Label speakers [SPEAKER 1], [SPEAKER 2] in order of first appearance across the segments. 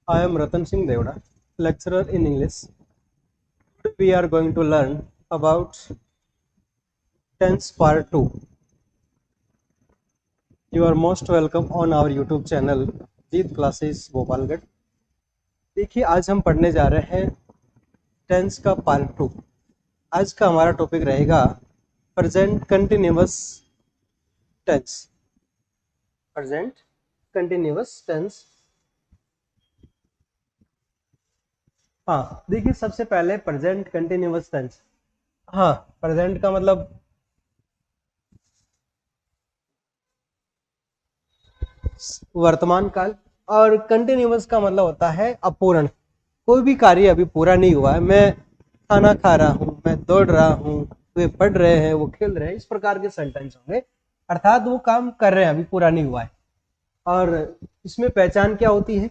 [SPEAKER 1] I am Ratan Singh Devda, lecturer in English. Today we are going to learn about tense part 2. You are most welcome on our YouTube channel Jeet classes Bhopalgarh. देखिए आज हम पढ़ने जा रहे हैं tense का part 2। आज का हमारा टॉपिक रहेगा present continuous tense. Present continuous tense. हाँ देखिए सबसे पहले प्रेजेंट कंटिन्यूअस टेंस। हाँ प्रेजेंट का मतलब वर्तमान काल और कंटिन्यूअस का मतलब होता है अपूर्ण। कोई भी कार्य अभी पूरा नहीं हुआ है। मैं खाना खा रहा हूँ, मैं दौड़ रहा हूँ, वे पढ़ रहे हैं, वो खेल रहे हैं, इस प्रकार के सेंटेंस होंगे। अर्थात वो काम कर रहे हैं, अभी पूरा नहीं हुआ है। और इसमें पहचान क्या होती है?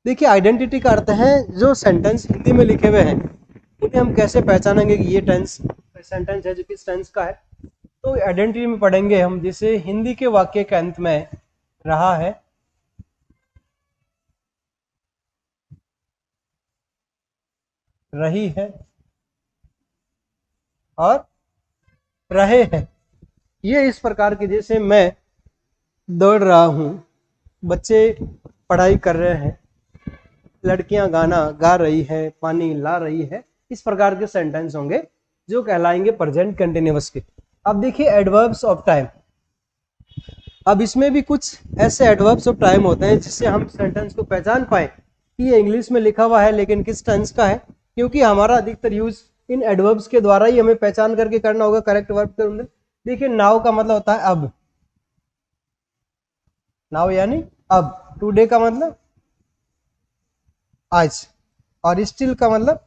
[SPEAKER 1] देखिए आइडेंटिटी का अर्थ है जो सेंटेंस हिंदी में लिखे हुए हैं उन्हें हम कैसे पहचानेंगे कि ये टेंस सेंटेंस है जो किस टेंस का है। तो आइडेंटिटी में पढ़ेंगे हम, जैसे हिंदी के वाक्य के अंत में रहा है, रही है और रहे हैं। ये इस प्रकार के, जैसे मैं दौड़ रहा हूँ, बच्चे पढ़ाई कर रहे हैं, लड़कियां गाना गा रही है, पानी ला रही है, इस प्रकार के सेंटेंस होंगे जो कहलाएंगे प्रेजेंट कंटिन्यूअस के। अब देखिए एडवर्ब्स ऑफ टाइम। अब इसमें भी कुछ ऐसे एडवर्ब्स ऑफ टाइम होते हैं जिससे हम सेंटेंस को पहचान पाए कि ये इंग्लिश में लिखा हुआ है लेकिन किस टेंस का है, क्योंकि हमारा अधिकतर यूज इन एडवर्ब्स के द्वारा ही हमें पहचान करके करना होगा करेक्ट वर्ब के अंदर। देखिए नाउ का मतलब होता है अब, नाउ यानी अब। टुडे का मतलब आज, और स्टिल का मतलब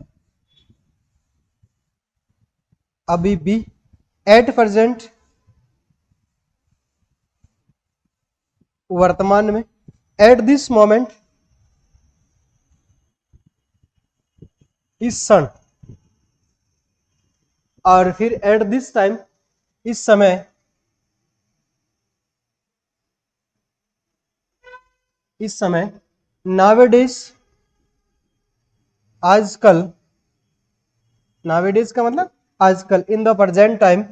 [SPEAKER 1] अभी भी। एट प्रेजेंट वर्तमान में। एट दिस मोमेंट इस क्षण। और फिर एट दिस टाइम इस समय। इस समय नावेडेज आजकल। नावेडेज का मतलब आजकल। इन द प्रेजेंट टाइम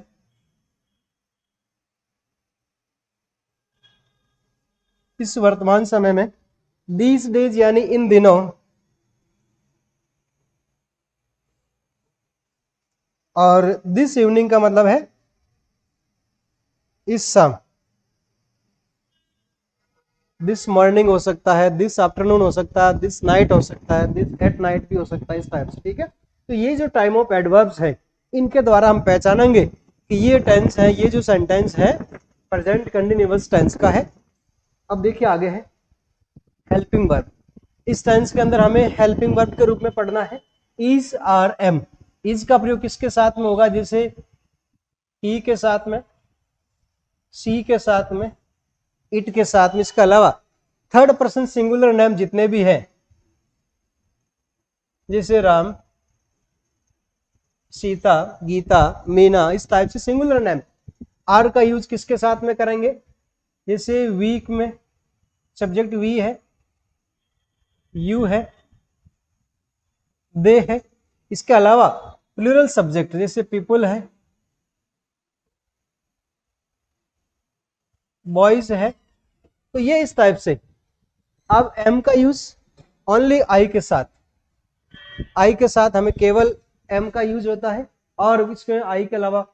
[SPEAKER 1] इस वर्तमान समय में। दीस डेज यानी इन दिनों। और दिस इवनिंग का मतलब है इस शाम। दिस मॉर्निंग हो सकता है, दिस आफ्टरनून हो सकता है, दिस नाइट हो सकता है, दिस एट नाइट भी हो सकता है, इस टाइप से। ठीक है, तो ये जो टाइम ऑफ एडवर्ब्स है इनके द्वारा हम पहचानेंगे कि ये टेंस है, ये जो सेंटेंस है प्रेजेंट कंटिन्यूअस टेंस का है। अब देखिए आगे है हेल्पिंग वर्ब। इस टेंस के अंदर हमें हेल्पिंग वर्ब के रूप में पढ़ना है इज आर एम। इज का प्रयोग किसके साथ में होगा? जैसे ही के साथ में, सी के साथ में, इट के साथ में। इसके अलावा थर्ड पर्सन सिंगुलर नेम जितने भी हैं, जैसे राम, सीता, गीता, मीना, इस टाइप से सिंगुलर नेम। आर का यूज किसके साथ में करेंगे? जैसे वीक में सब्जेक्ट वी है, यू है, दे है। इसके अलावा प्लूरल सब्जेक्ट जैसे पीपल है, बॉयज है। तो ये इस टाइप से। अब एम का यूज ओनली आई के साथ। आई के साथ हमें केवल एम का यूज होता है, और इसमें आई के अलावा,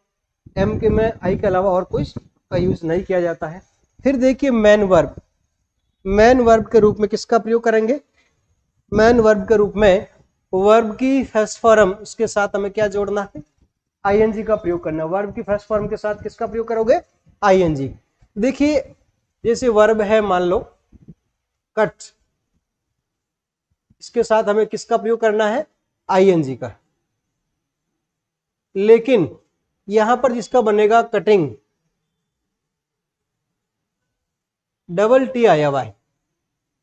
[SPEAKER 1] एम के में आई के अलावा और कुछ का यूज नहीं किया जाता है। फिर देखिए मैन वर्ब। मैन वर्ब के रूप में किसका प्रयोग करेंगे? मैन वर्ब के रूप में वर्ब की फर्स्ट फॉर्म, उसके साथ हमें क्या जोड़ना है? आईएनजी का प्रयोग करना। वर्ब की फर्स्ट फॉर्म के साथ किसका प्रयोग करोगे? आईएनजी। देखिए जैसे वर्ब है, मान लो कट, इसके साथ हमें किसका प्रयोग करना है? आईएनजी का। लेकिन यहां पर जिसका बनेगा कटिंग, डबल टी आया हुआ है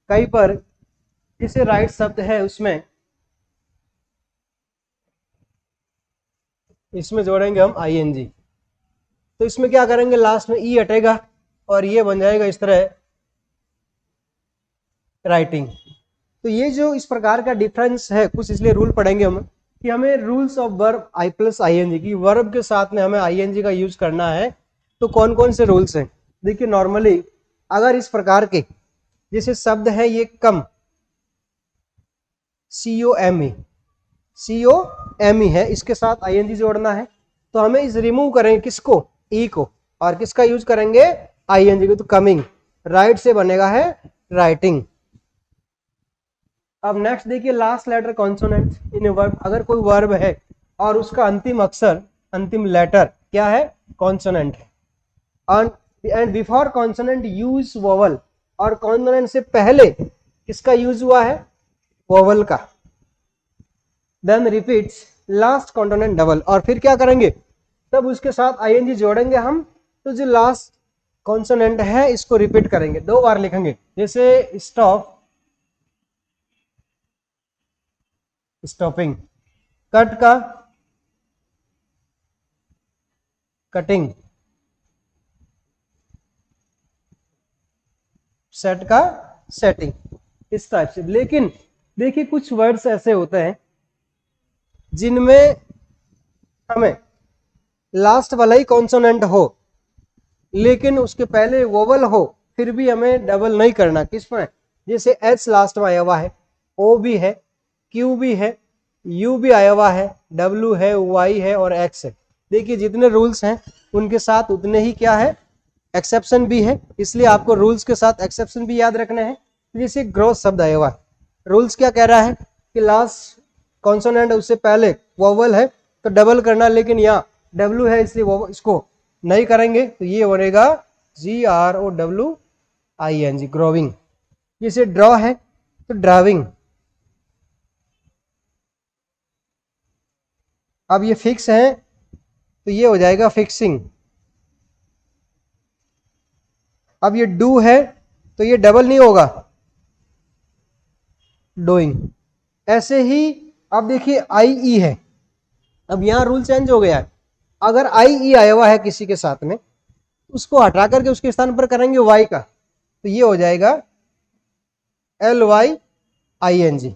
[SPEAKER 1] कहीं पर। जैसे राइट शब्द है उसमें, इसमें जोड़ेंगे हम आईएनजी। तो इसमें क्या करेंगे? लास्ट में ई हटेगा और ये बन जाएगा इस तरह राइटिंग। तो ये जो इस प्रकार का डिफरेंस है कुछ, इसलिए रूल पढ़ेंगे हम कि हमें rules of verb I plus I N G की वर्ब के साथ में हमें आई एन जी का यूज करना है। तो कौन कौन से रूल्स हैं? देखिए नॉर्मली अगर इस प्रकार के जैसे शब्द है ये कम, COME, COME है, इसके साथ आई एन जी जोड़ना है, तो हमें इस रिमूव करेंगे किसको? ई को, और किसका यूज करेंगे? आई एन जी को। तो कमिंग राइट से बनेगा है राइटिंग। अब नेक्स्ट देखिए लास्ट लेटर कॉन्सोनेंट इन वर्ब। अगर कोई वर्ब है और उसका अंतिम अक्षर, अंतिम लेटर क्या है? कॉन्सोनेंट है। And before consonant use vowel, और कॉन्सोनेंट से पहले किसका यूज हुआ है? वोवल का। Then repeats last consonant double, और फिर क्या करेंगे? तब उसके साथ आईएनजी जोड़ेंगे हम। तो जो लास्ट कॉन्सोनेंट है इसको रिपीट करेंगे, 2 बार लिखेंगे। जैसे स्टॉप, स्टॉपिंग, कट का कटिंग, सेट का सेटिंग, इस टाइप से। लेकिन देखिए कुछ वर्ड्स ऐसे होते हैं जिनमें हमें लास्ट वाला ही कॉन्सोनेंट हो लेकिन उसके पहले वोवल हो, फिर भी हमें डबल नहीं करना। किस में? जैसे एच लास्ट में आया हुआ है, ओ भी है, क्यू भी है, यू भी आया हुआ है, डब्ल्यू है, वाई है और एक्स है। देखिए जितने रूल्स हैं उनके साथ उतने ही क्या है? एक्सेप्शन भी है, इसलिए आपको रूल्स के साथ एक्सेप्शन भी याद रखने हैं। जैसे ग्रोथ शब्द आया हुआ है, रूल्स क्या कह रहा है कि लास्ट कॉन्सोनेंट उससे पहले वोवल है तो डबल करना, लेकिन यहाँ डब्ल्यू है इसलिए इसको नहीं करेंगे, तो ये बनेगा GROWING, ग्रोविंग। जैसे ड्रॉ है तो ड्राविंग। अब ये फिक्स है तो ये हो जाएगा फिक्सिंग। अब ये डू है तो ये डबल नहीं होगा, डूइंग। ऐसे ही अब देखिए IE है, अब यहां रूल चेंज हो गया है। अगर IE आया हुआ है किसी के साथ में, उसको हटा करके उसके स्थान पर करेंगे वाई का, तो ये हो जाएगा LYING।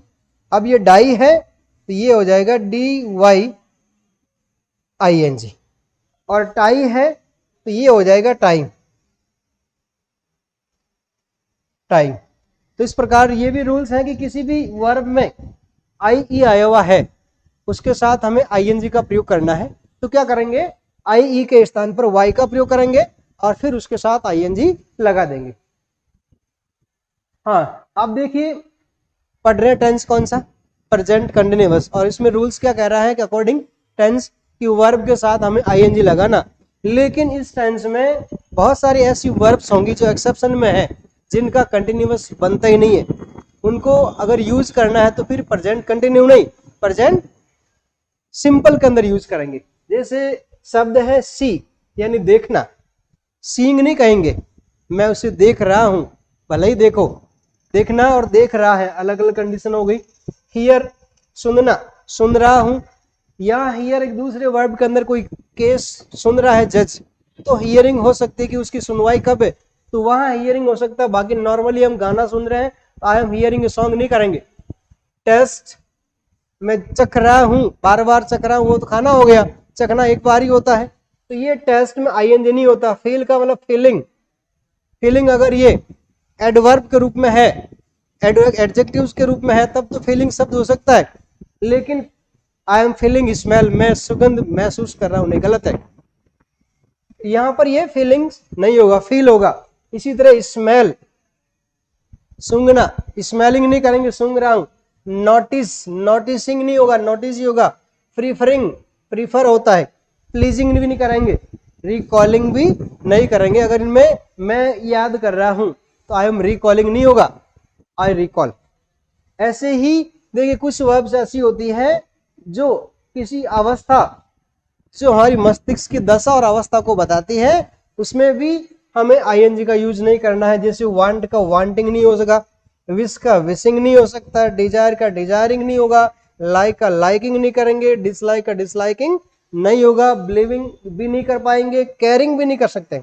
[SPEAKER 1] अब ये डाई है तो ये हो जाएगा DYING, और टाई है तो ये हो जाएगा टाइम, टाइम। तो इस प्रकार ये भी रूल्स हैं कि किसी भी वर्ब में IE आया हुआ है उसके साथ हमें ING का प्रयोग करना है। तो क्या करेंगे? IE के स्थान पर Y का प्रयोग करेंगे और फिर उसके साथ ING लगा देंगे। हाँ, अब देखिए पढ़ रहे टेंस कौन सा? Present continuous. और इसमें रूल्स क्या कह रहा है कि अकॉर्डिंग टेंस की वर्ब के साथ हमें ING लगाना। लेकिन इस टेंस में बहुत सारी ऐसी वर्ब्स होंगी जो एक्सेप्शन में है, जिनका कंटिन्यूअस बनता ही नहीं है। उनको अगर यूज करना है तो फिर प्रेजेंट कंटिन्यू नहीं, प्रेजेंट सिंपल के अंदर यूज करेंगे। जैसे शब्द है सी, यानी देखना, सीइंग नहीं कहेंगे, मैं उसे देख रहा हूं, भले ही देखो। देखना और देख रहा है अलग अलग कंडीशन हो गई। हियर सुनना, सुन रहा हूं, या हियर एक दूसरे वर्ब के अंदर कोई केस सुन रहा है जज, तो हियरिंग हो सकती है कि उसकी सुनवाई कब है, तो वहां हियरिंग हो सकता है। बाकी नॉर्मली हम गाना सुन रहे हैं, I am hearing a song नहीं करेंगे। टेस्ट, मैं चख रहा हूं, बार बार चख रहा हूं, वो तो खाना हो गया, चखना एक बार ही होता है। तो ये टेस्ट में ING नहीं होता। फील का मतलब फीलिंग, फीलिंग अगर ये एडवर्ब के रूप में है, एडजेक्टिव्स के रूप में है, तब तो फीलिंग शब्द हो सकता है। लेकिन आई एम फीलिंग स्मेल, मैं सुगंध महसूस कर रहा हूं, नहीं, गलत है। यहां पर ये फीलिंग्स नहीं होगा, फील होगा। इसी तरह स्मेल, सूंघना, स्मेलिंग नहीं करेंगे, सूंघ रहा हूं। नोटिस, नोटिसिंग नहीं होगा, नोटिस ही होगा। प्रीफरिंग, प्रीफर होता है। प्लीजिंग भी नहीं करेंगे, रिकॉलिंग भी नहीं करेंगे। अगर इनमें मैं याद कर रहा हूं तो आई एम रिकॉलिंग नहीं होगा, आई रिकॉल। ऐसे ही देखिए कुछ वर्ब्स ऐसी होती है जो किसी अवस्था, जो हमारी मस्तिष्क की दशा और अवस्था को बताती है, उसमें भी हमें ING का यूज नहीं करना है। जैसे वांट का वांटिंग नहीं हो सका, विश का विशिंग नहीं हो सकता, डिजायर का डिजायरिंग नहीं होगा, लाइक का लाइकिंग नहीं करेंगे, डिसलाइक का डिसलाइकिंग नहीं होगा, बिलीविंग भी नहीं कर पाएंगे, केयरिंग भी नहीं कर सकते।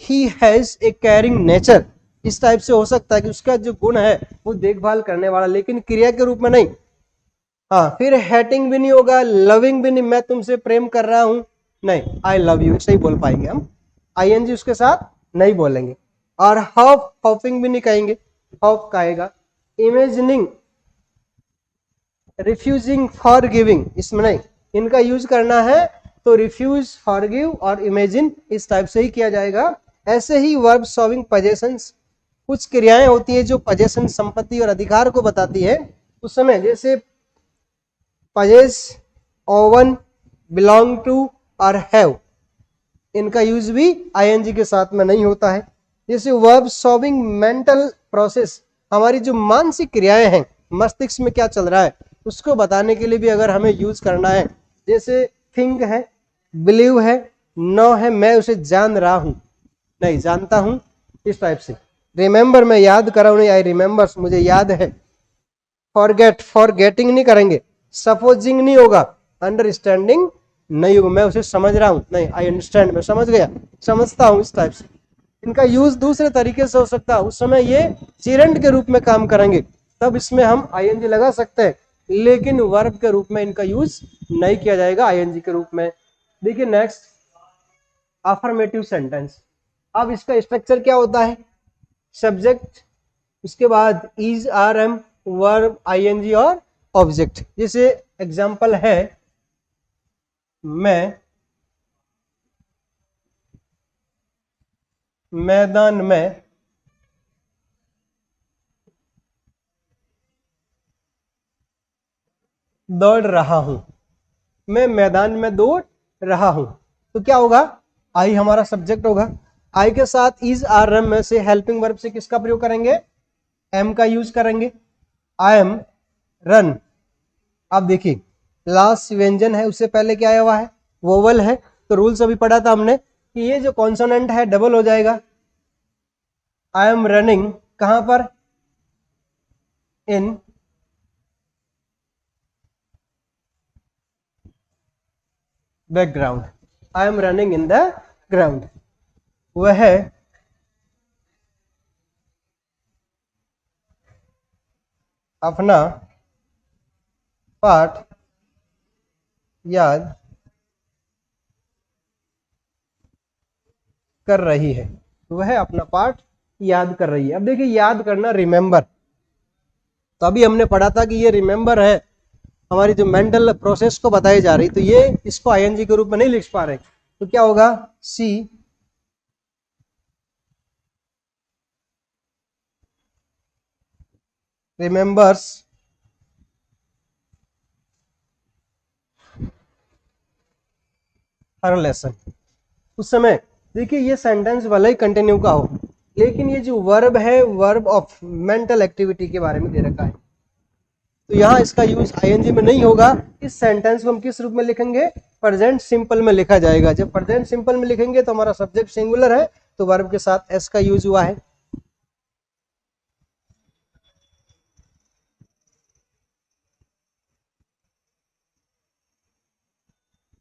[SPEAKER 1] He has a caring nature, इस टाइप से हो सकता है कि उसका जो गुण है वो देखभाल करने वाला, लेकिन क्रिया के रूप में नहीं। हाँ, फिर हेटिंग भी नहीं होगा, लविंग भी नहीं, मैं तुमसे प्रेम कर रहा हूं, नहीं, आई लव यू ऐसे ही बोल पाएंगे हम, आईएनजी उसके साथ नहीं बोलेंगे। और हॉप, हॉपिंग भी नहीं कहेंगे, हॉप कहेगा। इमेजिनिंग, रिफ्यूजिंग, फॉर गिविंग, इसमें नहीं, इनका यूज करना है तो रिफ्यूज, फॉरगिव और इमेजिन इस टाइप से ही किया जाएगा। ऐसे ही वर्ब सॉविंग पजेशंस, कुछ क्रियाएं होती है जो पजेशन, संपत्ति और अधिकार को बताती है उस समय, जैसे पजेस, ओवन, बिलोंग टू और हैव, इनका यूज भी आईएनजी के साथ में नहीं होता है। जैसे वर्ब सॉविंग मेंटल प्रोसेस, हमारी जो मानसिक क्रियाएं हैं, मस्तिष्क में क्या चल रहा है उसको बताने के लिए भी अगर हमें यूज करना है, जैसे थिंक है, बिलीव है, नो है, मैं उसे जान रहा हूं, नहीं जानता हूं, इस टाइप से। रिमेंबर, मैं याद कर रहा हूं, नहीं, आई रिमेंबर्स, मुझे याद है। फॉरगेट, फॉरगेटिंग नहीं करेंगे। सपोजिंग नहीं होगा, अंडरस्टैंडिंग नहीं होगा, मैं उसे समझ रहा हूं, नहीं, आई अंडरस्टैंड, मैं समझ गया, समझता हूं, इस टाइप से। इनका यूज दूसरे तरीके से हो सकता है, उस समय ये चिरंड के रूप में काम करेंगे, तब इसमें हम आईएनजी लगा सकते हैं, लेकिन वर्ब के रूप में इनका यूज नहीं किया जाएगा आईएनजी के रूप में। देखिए नेक्स्ट, अफर्मेटिव सेंटेंस। अब इसका स्ट्रक्चर क्या होता है, सब्जेक्ट, उसके बाद is, are, am, verb, ING और ऑब्जेक्ट। जैसे एग्जांपल है, मैं मैदान में दौड़ रहा हूं, मैं मैदान में दौड़ रहा हूं, तो क्या होगा, आई हमारा सब्जेक्ट होगा, आई के साथ इज, आर, एम में से हेल्पिंग वर्ब से किसका प्रयोग करेंगे, एम का यूज करेंगे। I am run. अब देखिए, लास्ट व्यंजन है, उससे पहले क्या आया हुआ है, वोवल है, तो रूल्स अभी पढ़ा था हमने कि ये जो कॉन्सोनेंट है डबल हो जाएगा। आई एम रनिंग कहां पर, in background, I am running in the ground, वह अपना पाठ याद कर रही है, वह अपना पाठ याद कर रही है। अब देखिए, याद करना, रिमेंबर, तो अभी हमने पढ़ा था कि ये रिमेंबर है, हमारी जो मेंटल प्रोसेस को बताई जा रही, तो ये इसको आईएनजी के रूप में नहीं लिख पा रहे, तो क्या होगा, सी रिमेंबर्स हर लेसन। उस समय देखिए, ये सेंटेंस भले ही कंटिन्यू का हो, लेकिन ये जो वर्ब है, वर्ब ऑफ मेंटल एक्टिविटी के बारे में दे रखा है, तो यहाँ इसका यूज आईएनजी में नहीं होगा। इस सेंटेंस को हम किस रूप में लिखेंगे, प्रेजेंट सिंपल में लिखा जाएगा। जब प्रेजेंट सिंपल में लिखेंगे तो हमारा सब्जेक्ट सिंगुलर है, तो वर्ब के साथ एस का यूज हुआ है।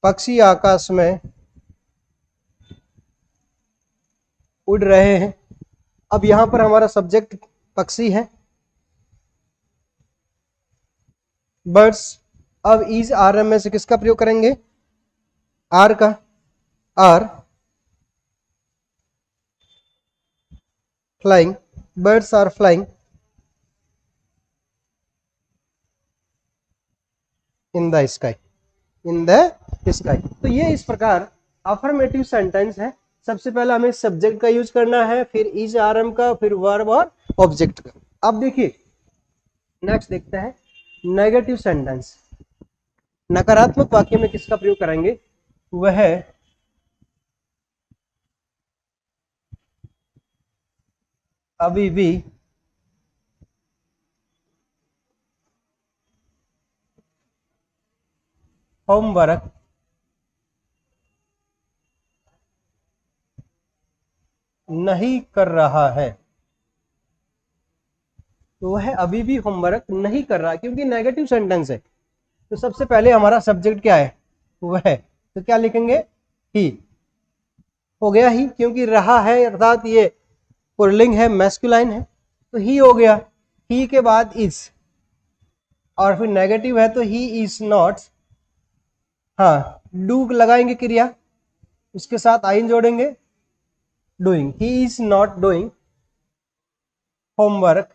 [SPEAKER 1] पक्षी आकाश में उड़ रहे हैं। अब यहां पर हमारा सब्जेक्ट पक्षी है, बर्ड्स। अब इज, आर, एम में से किसका प्रयोग करेंगे, आर का, are flying, birds are flying in the sky, in the sky. तो ये इस प्रकार अफर्मेटिव सेंटेंस है। सबसे पहले हमें सब्जेक्ट का यूज करना है, फिर इज, आर, एम का, फिर वर्ब और ऑब्जेक्ट का। अब देखिए नेक्स्ट देखते हैं नेगेटिव सेंटेंस। नकारात्मक वाक्य में किसका प्रयोग करेंगे, वह अभी भी होमवर्क नहीं कर रहा है, तो वह अभी भी होमवर्क नहीं कर रहा, क्योंकि नेगेटिव सेंटेंस है। तो सबसे पहले हमारा सब्जेक्ट क्या है, वह, तो क्या लिखेंगे, ही, हो गया ही, क्योंकि रहा है अर्थात ये पुल्लिंग है, मैस्कुलाइन है, तो ही हो गया, ही के बाद इज, और फिर नेगेटिव है तो ही इज नॉट, हाँ डू लगाएंगे क्रिया, उसके साथ आइन जोड़ेंगे, doing, he is not doing homework.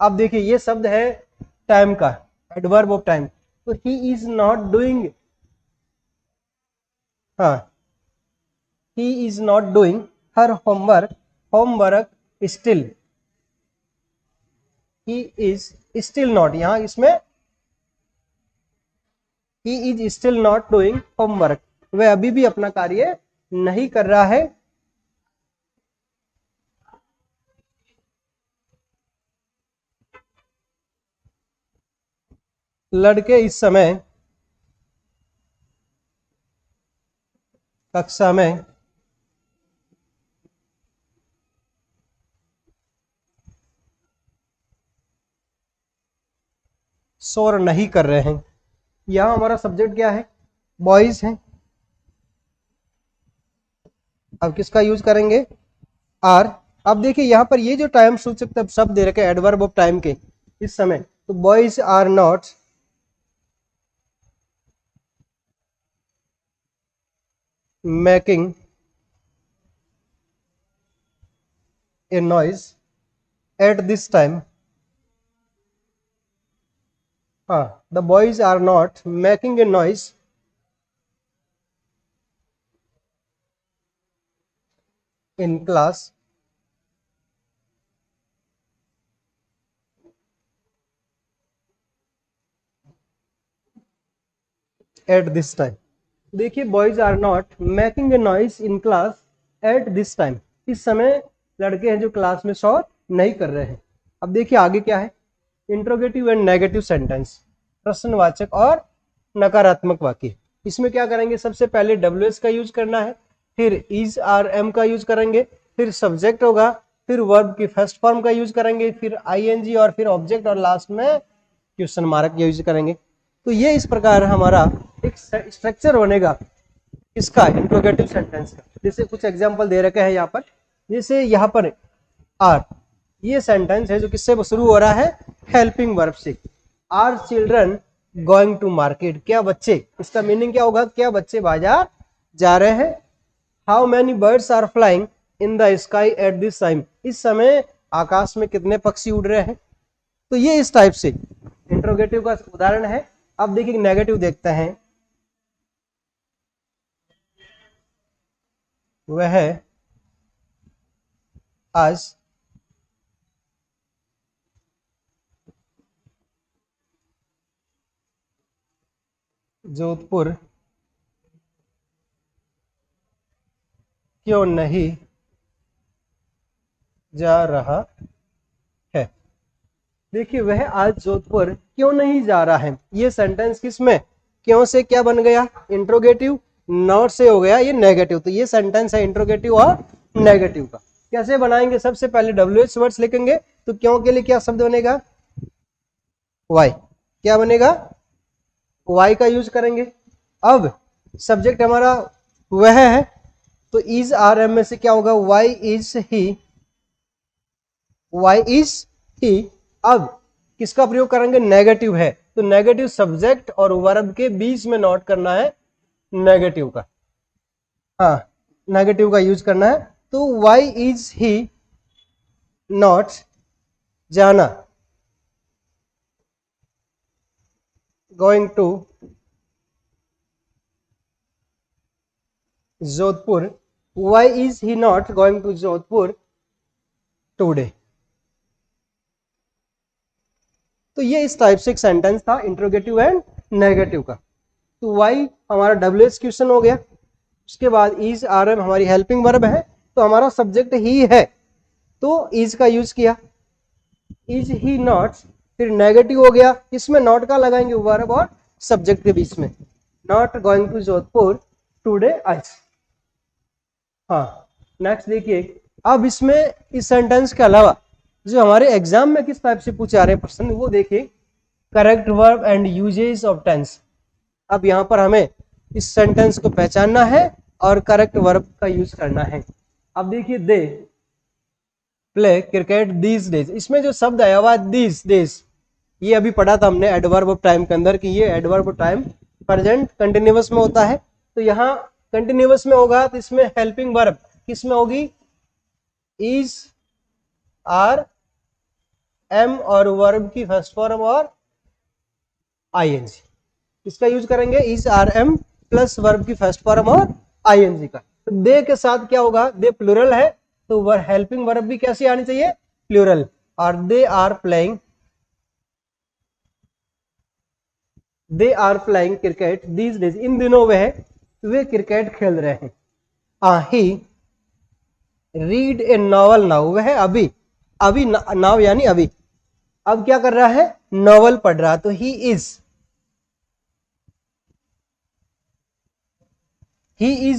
[SPEAKER 1] अब देखिए ये शब्द है टाइम का, एडवर्ब ऑफ टाइम, तो ही इज नॉट डूइंग, हाँ ही is not doing her homework, homework still, he is still not, यहां इसमें he is still not doing homework, वह अभी भी अपना कार्य नहीं कर रहा है। लड़के इस समय कक्षा में शोर नहीं कर रहे हैं। यहां हमारा सब्जेक्ट क्या है, बॉयज है। अब किसका यूज करेंगे, आर। अब देखिए यहां पर ये जो टाइम सूचक शब्द दे रखे एडवर्ब ऑफ टाइम के इस समय, तो boys are not making a noise eight this time, हाँ the boys are not making a noise in class eight this time. देखिए boys are not making a noise in class eight this time, इस समय लड़के हैं जो class में शोर नहीं कर रहे हैं। अब देखिए आगे क्या है, इंट्रोगेटिव एंड नेगेटिव सेंटेंस, प्रश्नवाचक और नकारात्मक वाक्य। इसमें क्या करेंगे, सबसे पहले WH का यूज करना है, फिर इज आर एम का यूज करेंगे, फिर सब्जेक्ट होगा, फिर वर्ब की फर्स्ट फॉर्म का यूज करेंगे, फिर ING और फिर ऑब्जेक्ट, और लास्ट में क्वेश्चन मार्क यूज करेंगे। तो ये इस प्रकार हमारा एक स्ट्रक्चर बनेगा इसका इंट्रोगेटिव सेंटेंस का। जैसे कुछ एग्जांपल दे रखे हैं यहाँ पर, जैसे यहाँ पर आर, ये सेंटेंस है जो किससे शुरू हो रहा है, हेल्पिंग वर्ब से। Are children going to market, क्या बच्चे, इसका मीनिंग क्या होगा, क्या बच्चे बाजार जा रहे हैं। How many birds are flying in the sky at this time, इस समय आकाश में कितने पक्षी उड़ रहे हैं। तो ये इस टाइप से इंट्रोगेटिव का उदाहरण है। अब देखिए नेगेटिव देखते हैं, वह आज जोधपुर क्यों नहीं जा रहा है। देखिए वह आज जोधपुर क्यों नहीं जा रहा है, ये सेंटेंस किसमें, क्यों से क्या बन गया, इंट्रोगेटिव, नॉट से हो गया ये नेगेटिव। तो ये सेंटेंस है इंट्रोगेटिव और नेगेटिव का। कैसे बनाएंगे, सबसे पहले WH वर्ड्स लिखेंगे, तो क्यों के लिए क्या शब्द बनेगा, वाई, क्या बनेगा, वाई का यूज करेंगे। अब सब्जेक्ट हमारा वह है, तो इज आर एम में से क्या होगा, why is he, why is he. अब किसका प्रयोग करेंगे, नेगेटिव है, तो नेगेटिव सब्जेक्ट और वर्ब के बीच में नोट करना है नेगेटिव का, हाँ नेगेटिव का यूज करना है। तो वाई इज ही नॉट जाना going to Jodhpur, why is he not going to Jodhpur today. तो ये इस टाइप से एक सेंटेंस था इंट्रोगेटिव एंड नेगेटिव का। तो वाई हमारा WH क्वेश्चन हो गया, उसके बाद इज आर एम हमारी हेल्पिंग वर्ब है, तो हमारा सब्जेक्ट ही है, तो इज का यूज किया, इज ही नॉट, फिर नेगेटिव हो गया, इसमें नॉट का लगाएंगे वर्ब और सब्जेक्ट के बीच में, not going to Jodhpur today आज। हाँ नेक्स्ट देखिए, अब इसमें इस सेंटेंस के अलावा जो हमारे एग्जाम में किस टाइप से पूछे आ रहे प्रश्न, वो देखिए correct verb and uses of tense. अब यहां पर हमें इस सेंटेंस को पहचानना है और करेक्ट वर्ब का यूज करना है। अब देखिए they play cricket these days, इसमें जो शब्द आया हुआ दीज डेज, ये अभी पढ़ा था हमने एडवर्ब ऑफ टाइम के अंदर कि ये adverb of time present continuous में होता है। तो यहाँ कंटिन्यूअस में होगा तो इसमें हेल्पिंग वर्ब किस में होगी, इज, आर, एम और वर्ब की फर्स्ट फॉर्म और आईएनजी, इसका यूज करेंगे is, are, am plus verb की फर्स्ट फॉर्म और आईएनजी का। तो दे के साथ क्या होगा, दे प्लूरल है तो हेल्पिंग वर्ब भी कैसी आनी चाहिए, प्लूरल। और they are playing cricket these days, इन दिनों वे क्रिकेट खेल रहे हैं। ही रीड ए नॉवल नाउ, वह अभी नाउ यानी अभी, अब क्या कर रहा है, नॉवल पढ़ रहा। तो he is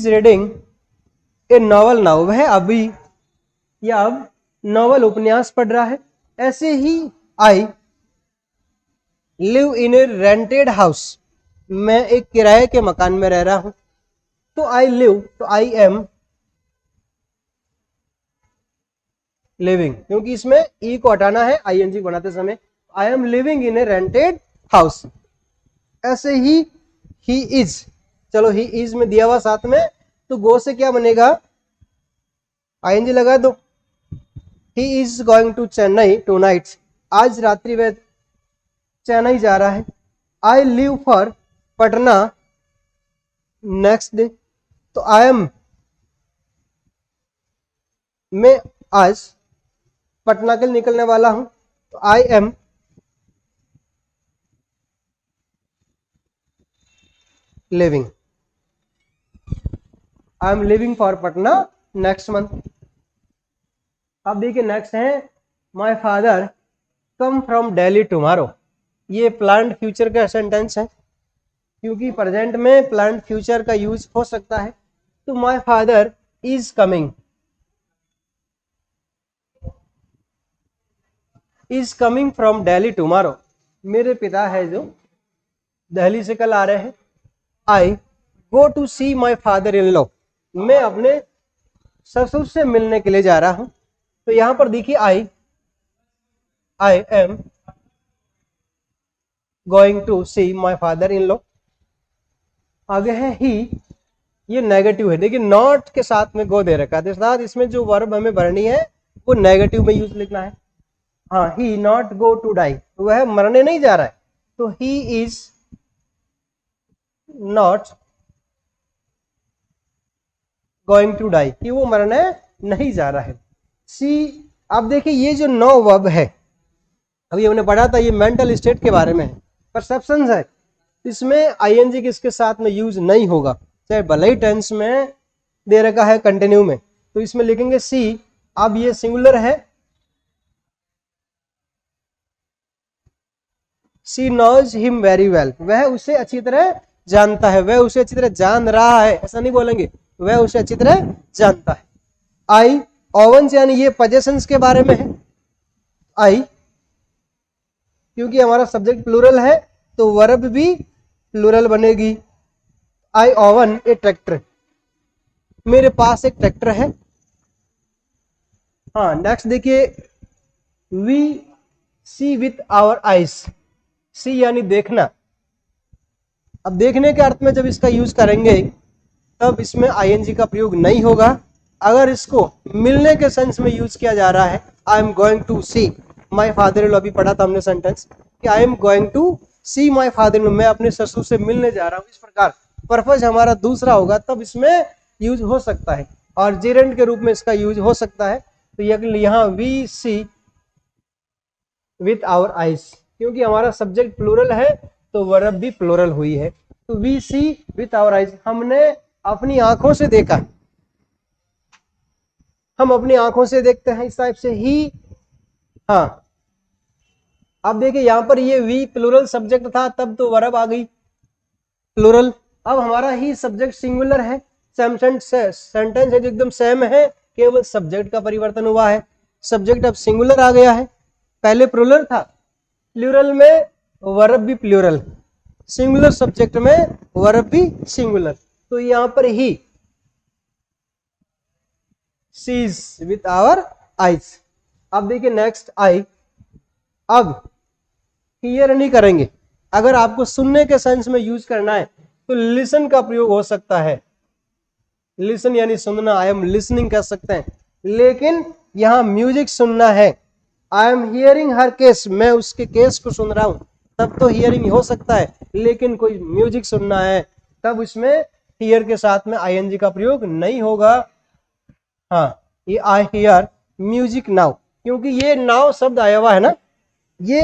[SPEAKER 1] reading A novel now, वह अभी या अब नॉवल उपन्यास पढ़ रहा है। ऐसे ही I live in A rented house, मैं एक किराए के मकान में रह रहा हूं। तो आई लिव, तो आई एम लिविंग, क्योंकि इसमें ई को हटाना है आईएनजी बनाते समय। I am living in A rented house. ऐसे ही इज, चलो ही इज में दिया हुआ साथ में, तो गो से क्या बनेगा, आईएनजी लगा दो। He is going to Chennai tonight, आज रात्रि वह चेन्नई जा रहा है। I leave for Patna next day, तो आई एम, मैं आज पटना के लिए निकलने वाला हूं। तो I M living, I am living for Patna next month. अब देखिए नेक्स्ट है my father come from Delhi tomorrow, ये प्लान्ड फ्यूचर का सेंटेंस है, क्योंकि प्रेजेंट में प्लान्ड फ्यूचर का यूज हो सकता है। तो my father is coming from Delhi tomorrow, मेरे पिता है जो दिल्ली से कल आ रहे हैं। आई go to see my father in law, मैं अपने ससुर से मिलने के लिए जा रहा हूं। तो यहां पर देखिए I am going to see my father in law. आगे है ही, ये नेगेटिव है, देखिए नॉट के साथ में गो दे रखा है, साथ इसमें जो वर्ब हमें भरनी है वो नेगेटिव में यूज लिखना है। हाँ, he not go to die, वह मरने नहीं जा रहा है। तो he is not going to die, कि वो मरने नहीं जा रहा है। सी, अब देखिए ये जो नो वर्ब है, अभी हमने पढ़ा था ये मेंटल स्टेट के बारे में है, परसेप्शंस है, इसमें आईएनजी किसके साथ में यूज नहीं होगा, चाहे भले ही टेंस में दे रखा है कंटिन्यू में। तो इसमें लिखेंगे सी, अब ये सिंगुलर है, सी नोज हिम वेरी वेल, वह उसे अच्छी तरह जानता है, वह उसे अच्छी तरह जान रहा है, ऐसा नहीं बोलेंगे, वह उसे अच्छी तरह जानता है। आई ओवंस, यानी ये पोजेशंस के बारे में है। आई, क्योंकि हमारा सब्जेक्ट प्लूरल है तो वर्ब भी प्लूरल बनेगी। आई ओवन ए ट्रैक्टर, मेरे पास एक ट्रैक्टर है। हाँ, नेक्स्ट देखिए we see with our eyes, सी यानी देखना। अब देखने के अर्थ में जब इसका यूज करेंगे तब इसमें आईएनजी का प्रयोग नहीं होगा। अगर इसको मिलने के सेंस में यूज किया जा रहा है, I am going to see my father in law, अभी पढ़ा था हमने सेंटेंस कि I am going to see my father in law, मैं अपने ससुर से मिलने जा रहा हूँ, इस प्रकार पर्पज हमारा दूसरा होगा तब इसमें यूज हो सकता है, और जेरेंट के रूप में इसका यूज हो सकता है। तो यहाँ we see with our eyes, क्योंकि हमारा सब्जेक्ट प्लूरल है तो वर्ब भी प्लूरल हुई है। तो we see with our eyes, हमने अपनी आंखों से देखा, हम अपनी आंखों से देखते हैं, इस टाइप से ही। हाँ, अब देखिए यहां पर ये वी प्लूरल सब्जेक्ट था तब तो वर्ब आ गई प्लूरल। अब हमारा ही सब्जेक्ट सिंगुलर है, सेंटेंस है जो एकदम सेम है, केवल सब्जेक्ट का परिवर्तन हुआ है। सब्जेक्ट अब सिंगुलर आ गया है, पहले प्लूरल था, प्लूरल में वर्ब भी प्लूरल, सिंगुलर सब्जेक्ट में वर्ब भी सिंगुलर। तो यहां पर he sees with our eyes. अब देखिए नेक्स्ट आई, अब हियर नहीं करेंगे। अगर आपको सुनने के सेंस में यूज करना है तो लिसन का प्रयोग हो सकता है। लिसन यानी सुनना, आई एम लिसनिंग कह सकते हैं। लेकिन यहां म्यूजिक सुनना है, I am hearing her case, मैं उसके केस को सुन रहा हूं, तब तो हियरिंग हो सकता है। लेकिन कोई म्यूजिक सुनना है तब इसमें हियर के साथ में आईएनजी का प्रयोग नहीं होगा। हाँ, ये आई हियर म्यूजिक नाउ, क्योंकि ये नाउ शब्द आया हुआ है ना, ये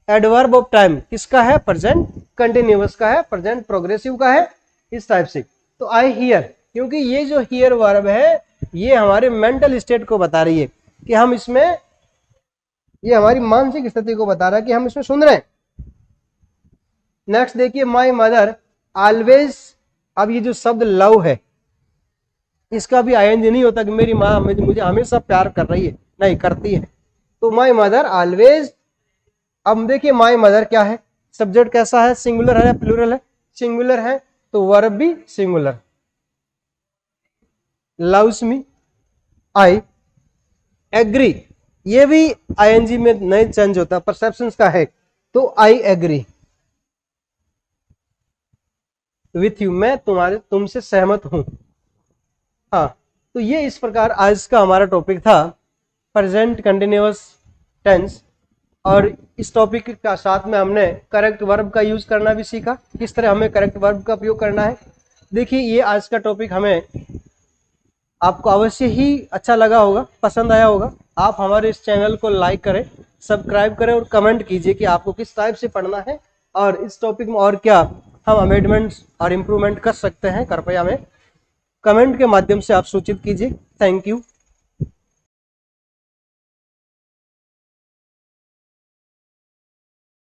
[SPEAKER 1] एडवर्ब ऑफ टाइम किसका है? प्रेजेंट कंटिन्यूअस का है, प्रेजेंट प्रोग्रेसिव का है, इस टाइप से। तो आई हियर, क्योंकि ये जो हियर वर्ब है ये हमारे मेंटल स्टेट को बता रही है कि हम इसमें, ये हमारी मानसिक स्थिति को बता रहा है कि हम इसमें सुन रहे हैं। नेक्स्ट देखिए, माई मदर ऑलवेज, अब ये जो शब्द लव है इसका भी आईएनजी नहीं होता कि मेरी माँ मुझे हमेशा प्यार कर रही है, नहीं करती है। तो माई मदर ऑलवेज, अब देखिए माई मदर क्या है, सब्जेक्ट कैसा है, सिंगुलर है या प्लूरल है? सिंगुलर है, तो वर्ब भी singular. Loves me, I agree, ये भी आईएनजी में नहीं चेंज होता, परसेप्शंस का है, तो आई एग्री विथ यू, मैं तुमसे सहमत हूं। हाँ, तो ये इस प्रकार आज का हमारा टॉपिक था, प्रेजेंट कंटिन्यूअस टेंस। और इस टॉपिक का साथ में हमने करेक्ट वर्ब का यूज करना भी सीखा, किस तरह हमें करेक्ट वर्ब का उपयोग करना है। देखिए ये आज का टॉपिक हमें आपको अवश्य ही अच्छा लगा होगा, पसंद आया होगा। आप हमारे इस चैनल को लाइक करें, सब्सक्राइब करें और कमेंट कीजिए कि आपको किस टाइप से पढ़ना है और इस टॉपिक में और क्या हम अमेंडमेंट्स और इम्प्रूवमेंट कर सकते हैं। कृपया हमें कमेंट के माध्यम से आप सूचित कीजिए। Thank you.